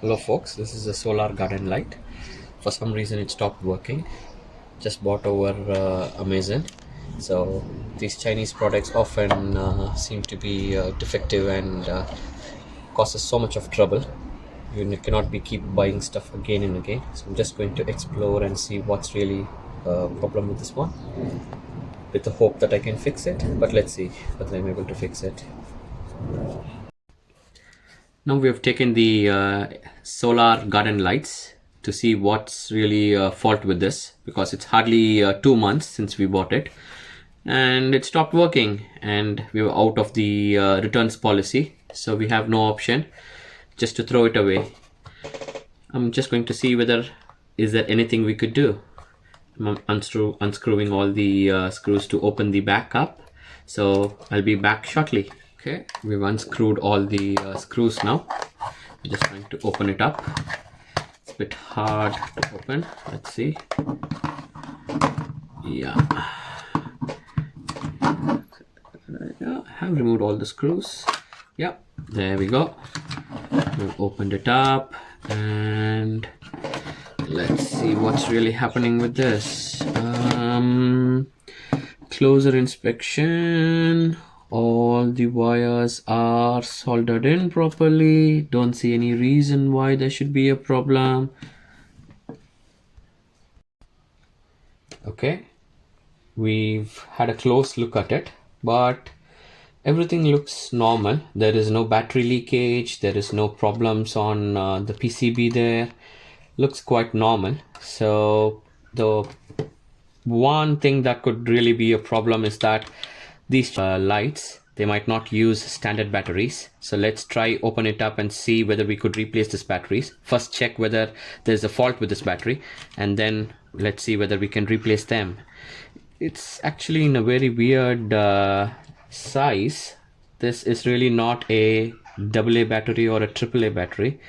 Hello folks, this is a solar garden light. For some reason it stopped working. Just bought over Amazon. So these Chinese products often seem to be defective and causes so much of trouble. You cannot be keep buying stuff again and again. So I'm just going to explore and see what's really problem with this one, with the hope that I can fix it. But let's see whether I'm able to fix it. Now we have taken the solar garden lights to see what's really fault with this, because it's hardly 2 months since we bought it and it stopped working, and we were out of the returns policy, so we have no option just to throw it away. I'm just going to see whether is there anything we could do. I'm unscrewing all the screws to open the back up, so I'll be back shortly. Okay, we've unscrewed all the screws now. I'm just trying to open it up. It's a bit hard to open. Let's see. Yeah, I have removed all the screws. Yeah, there we go. We've opened it up and let's see what's really happening with this. Closer inspection. All the wires are soldered in properly. Don't see any reason why there should be a problem. Okay, we've had a close look at it, but everything looks normal. There is no battery leakage, there is no problems on the PCB there. Looks quite normal. So the one thing that could really be a problem is that these lights, they might not use standard batteries. So let's try open it up and see whether we could replace these batteries. First check whether there's a fault with this battery, and then let's see whether we can replace them. It's actually in a very weird size. This is really not a AA battery or a AAA battery,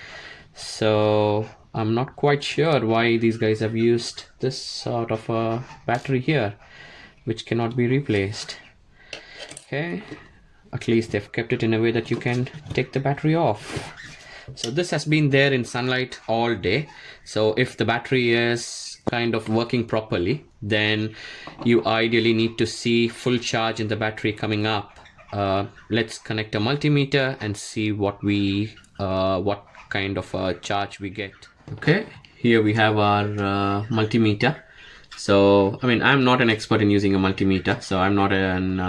so I'm not quite sure why these guys have used this sort of a battery here, which cannot be replaced. Okay, at least they've kept it in a way that you can take the battery off. So this has been there in sunlight all day. So if the battery is kind of working properly, then you ideally need to see full charge in the battery coming up. Let's connect a multimeter and see what kind of charge we get. Okay, here we have our multimeter. So I mean, I'm not an expert in using a multimeter, so I'm not an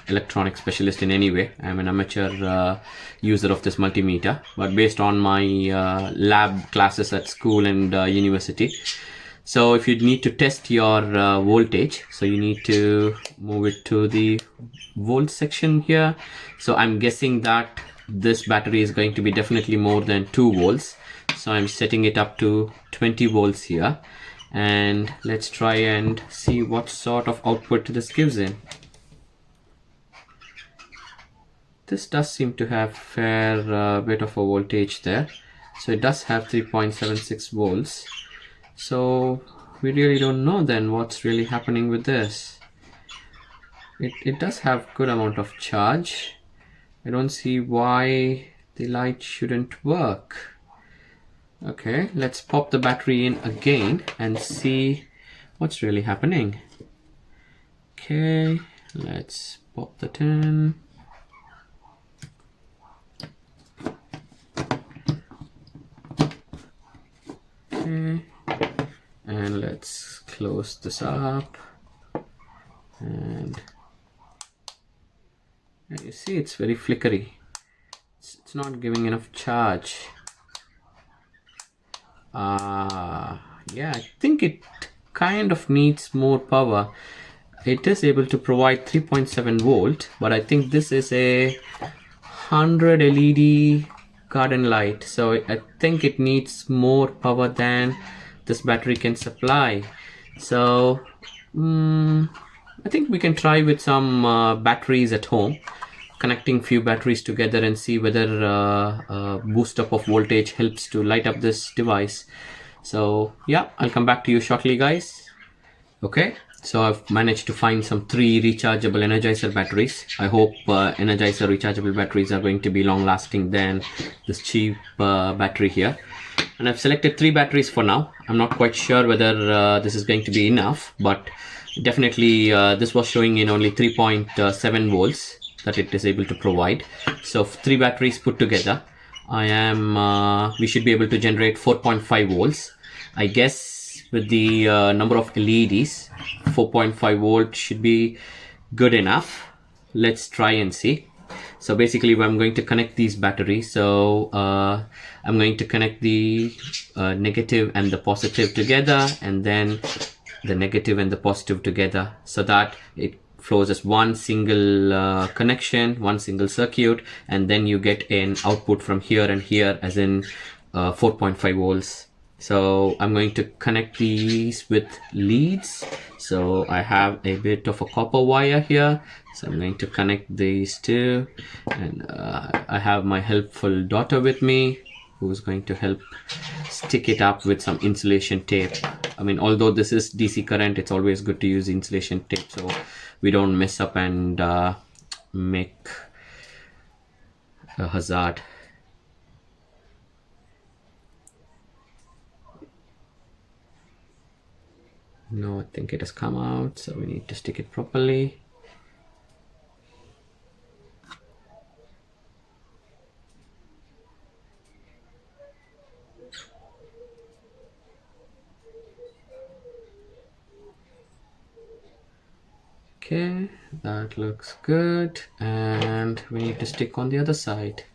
electronic specialist in any way. I'm an amateur user of this multimeter, but based on my lab classes at school and university. So if you need to test your voltage, so you need to move it to the volt section here. So I'm guessing that this battery is going to be definitely more than 2 volts. So I'm setting it up to 20 volts here, and let's try and see what sort of output this gives in. This does seem to have fair bit of a voltage there. So it does have 3.76 volts. So we really don't know then what's really happening with this. It does have good amount of charge. I don't see why the light shouldn't work. Okay, let's pop the battery in again and see what's really happening. Okay, let's pop that in. Okay, and let's close this up. And you see it's very flickery. It's not giving enough charge. Yeah, I think it kind of needs more power. It is able to provide 3.7 volt, but I think this is a 100 LED garden light, so I think it needs more power than this battery can supply. So I think we can try with some batteries at home, connecting few batteries together and see whether a boost up of voltage helps to light up this device. So yeah, I'll come back to you shortly, guys. Okay, So I've managed to find some 3 rechargeable Energizer batteries. I hope Energizer rechargeable batteries are going to be long lasting than this cheap battery here. And I've selected 3 batteries for now. I'm not quite sure whether this is going to be enough, but definitely this was showing in only 3.7 volts that it is able to provide. So 3 batteries put together, we should be able to generate 4.5 volts. I guess with the number of LEDs, 4.5 volt should be good enough. Let's try and see. So basically I'm going to connect these batteries. So I'm going to connect the negative and the positive together, and then the negative and the positive together, so that it flows as one single connection, one single circuit, and then you get an output from here and here, as in 4.5 volts. So I'm going to connect these with leads. So I have a bit of a copper wire here, so I'm going to connect these two, and I have my helpful daughter with me, who's going to help stick it up with some insulation tape. I mean, although this is DC current, it's always good to use insulation tape so we don't mess up and make a hazard. No, I think it has come out, so we need to stick it properly. Okay, that looks good, and we need to stick on the other side.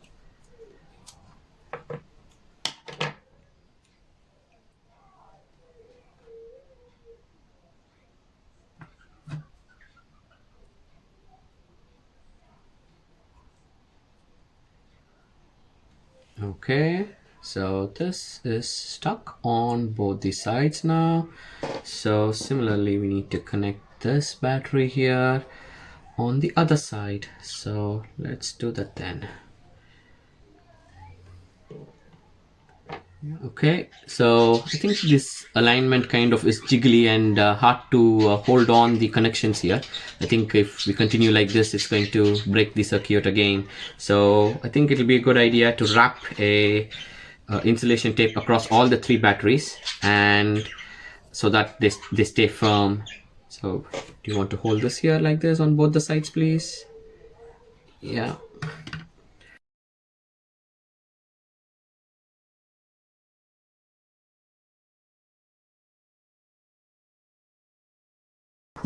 Okay, so this is stuck on both the sides now. So similarly, we need to connect this battery here on the other side. So let's do that then. Okay, so I think this alignment kind of is jiggly and hard to hold on the connections here. I think if we continue like this, it's going to break the circuit again. So I think it'll be a good idea to wrap a insulation tape across all the 3 batteries, and so that they stay firm. So do you want to hold this here like this on both the sides, please? Yeah.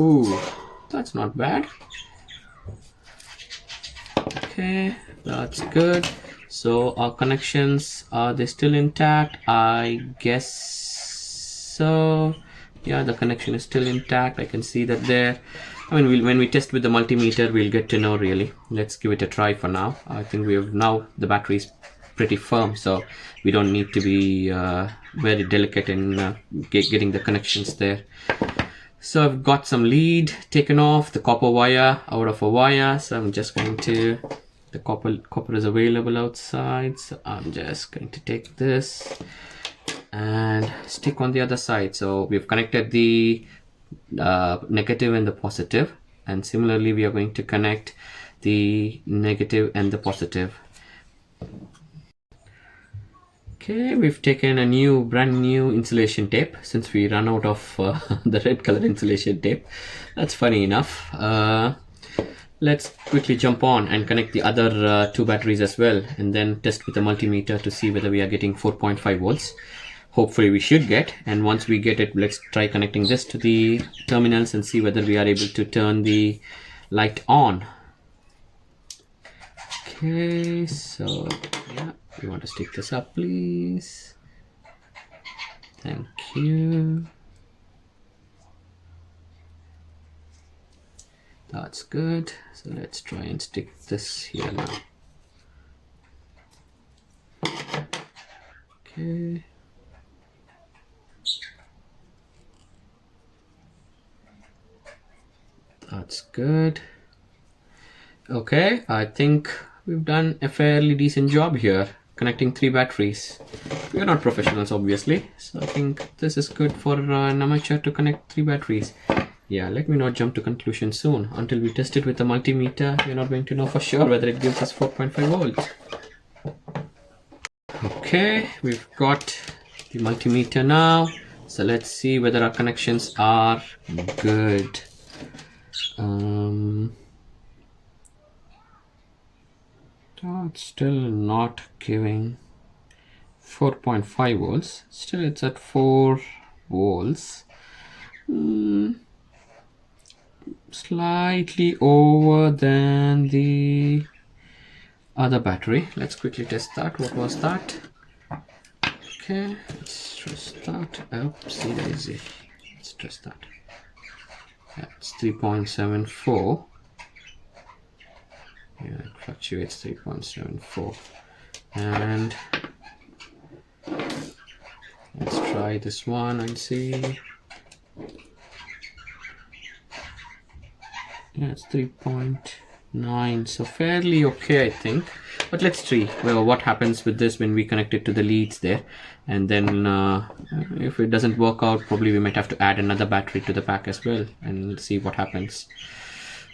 Ooh, that's not bad. Okay, that's good. So our connections, are they still intact? I guess so. Yeah, the connection is still intact. I can see that there. I mean, when we test with the multimeter, we'll get to know really. Let's give it a try for now. I think we have now, the battery is pretty firm, so we don't need to be very delicate in getting the connections there. So I've got some lead taken off, the copper wire out of a wire. So I'm just going to, the copper is available outside. So I'm just going to take this and stick on the other side. So we've connected the negative and the positive. And similarly, we are going to connect the negative and the positive. Okay, we've taken a brand new insulation tape since we ran out of the red color insulation tape. That's funny enough. Let's quickly jump on and connect the other 2 batteries as well, and then test with the multimeter to see whether we are getting 4.5 volts. Hopefully we should get, and once we get it, let's try connecting this to the terminals and see whether we are able to turn the light on. Okay, so yeah, you want to stick this up, please? Thank you. That's good. So let's try and stick this here now. Okay. That's good. Okay, I think we've done a fairly decent job here connecting 3 batteries. We're not professionals, obviously, so I think this is good for an amateur to connect 3 batteries. Yeah, let me not jump to conclusion soon. Until we test it with the multimeter, we're not going to know for sure whether it gives us 4.5 volts. Okay, we've got the multimeter now. So let's see whether our connections are good. That's still not giving 4.5 volts. Still it's at 4 volts. Slightly over than the other battery. Let's quickly test that. What was that? Okay, let's test that. Oopsie daisy. Let's test that. Yeah, it's 3.74. Yeah, it fluctuates 3.74. And let's try this one and see. Yeah, it's 3.9, so fairly okay, I think. But let's see what happens with this when we connect it to the leads there. And then if it doesn't work out, probably we might have to add another battery to the pack as well and see what happens.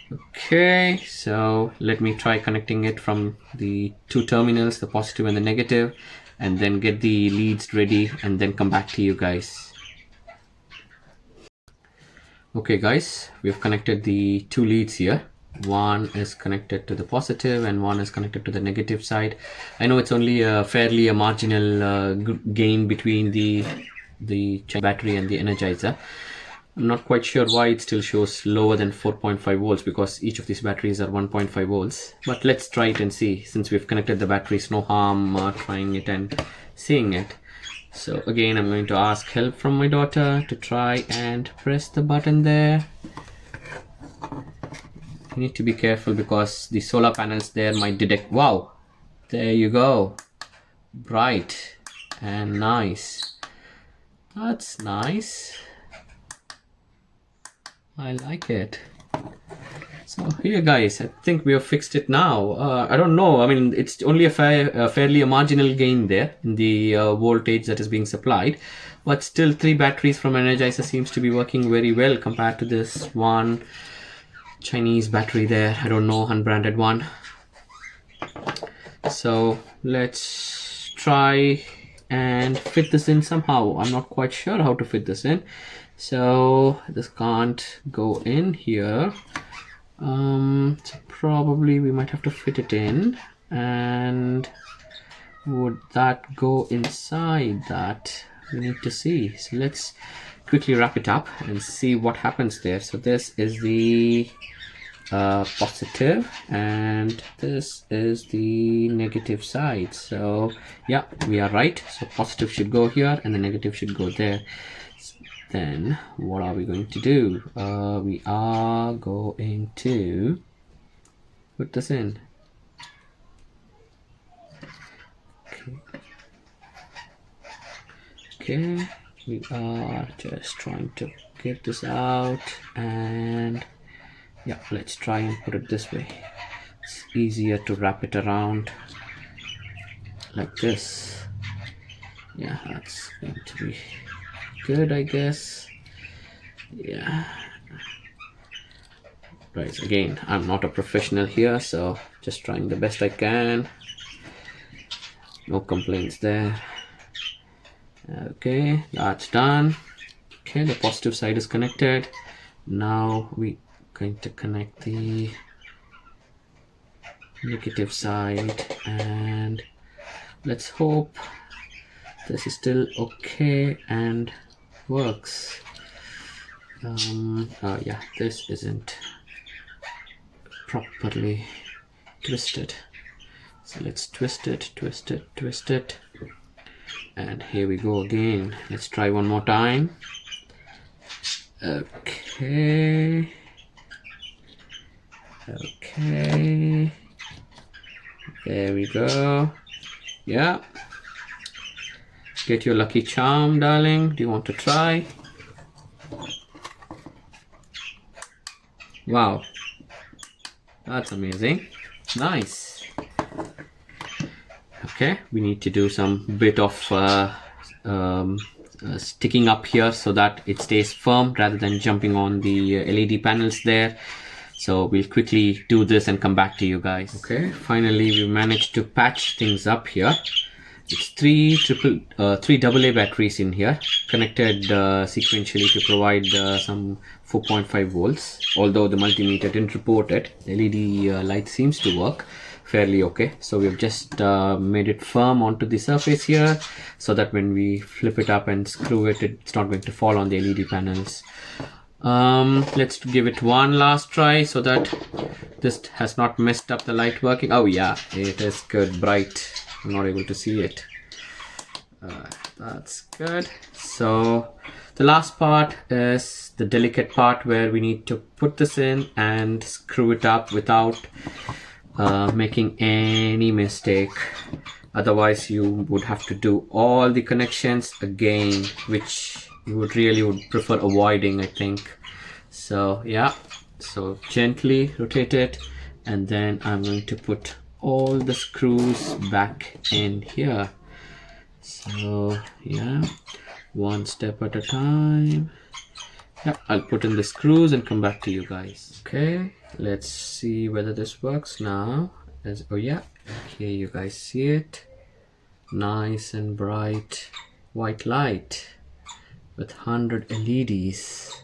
Okay, so let me try connecting it from the two terminals, the positive and the negative, and then get the leads ready and then come back to you guys. Okay guys, we've connected the two leads here. One is connected to the positive and one is connected to the negative side. I know it's only a marginal gain between the battery and the energizer. I'm not quite sure why it still shows lower than 4.5 volts because each of these batteries are 1.5 volts. But let's try it and see. Since we've connected the batteries, no harm trying it and seeing it. So again, I'm going to ask help from my daughter to try and press the button there. You need to be careful because the solar panels there might detect. Wow, there you go. Bright and nice. That's nice. I like it. So here guys, I think we have fixed it now. I don't know, I mean it's only a fairly marginal gain there in the voltage that is being supplied, but still 3 batteries from Energizer seems to be working very well compared to this one Chinese battery there. I don't know, unbranded one. So let's try and fit this in somehow. I'm not quite sure how to fit this in. So this can't go in here. So probably we might have to fit it in, and would that go inside that? We need to see. So let's quickly wrap it up and see what happens there. So this is the positive and this is the negative side. So yeah, we are right. So positive should go here and the negative should go there. Then what are we going to do? We are going to put this in. Okay, we are just trying to get this out, and yeah, let's try and put it this way. It's easier to wrap it around like this. Yeah, that's going to be good, I guess. Yeah. Right, again, I'm not a professional here, so just trying the best I can. No complaints there. Okay, that's done. Okay, the positive side is connected. Now we're going to connect the negative side, and let's hope this is still okay and works. Yeah, this isn't properly twisted, so let's twist it, and here we go again. Let's try one more time. Okay, there we go. Yeah, get your lucky charm, darling. Do you want to try? Wow, that's amazing. Nice. Okay, we need to do some bit of sticking up here so that it stays firm rather than jumping on the LED panels there. So we'll quickly do this and come back to you guys. Okay, finally we managed to patch things up here. It's three AA batteries in here, connected sequentially to provide some 4.5 volts. Although the multimeter didn't report it, the LED light seems to work fairly okay. So we've just made it firm onto the surface here, so that when we flip it up and screw it, it's not going to fall on the LED panels. Let's give it one last try so that this has not messed up the light working. Oh yeah, it is good, bright. I'm not able to see it. That's good. So the last part is the delicate part where we need to put this in and screw it up without making any mistake. Otherwise you would have to do all the connections again, which you would prefer avoiding, I think. So yeah, so gently rotate it, and then I'm going to put all the screws back in here. So yeah, one step at a time. Yeah, I'll put in the screws and come back to you guys. Okay, let's see whether this works now. Oh yeah, here you guys see it. Nice and bright white light with 100 LEDs.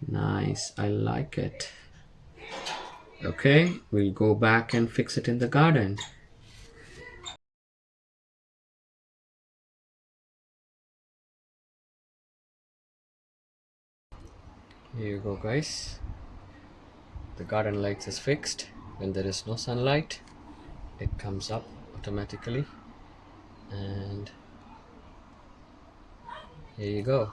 Nice, I like it. Okay, we'll go back and fix it in the garden. Here you go guys. The garden lights is fixed. When there is no sunlight, it comes up automatically, and here you go.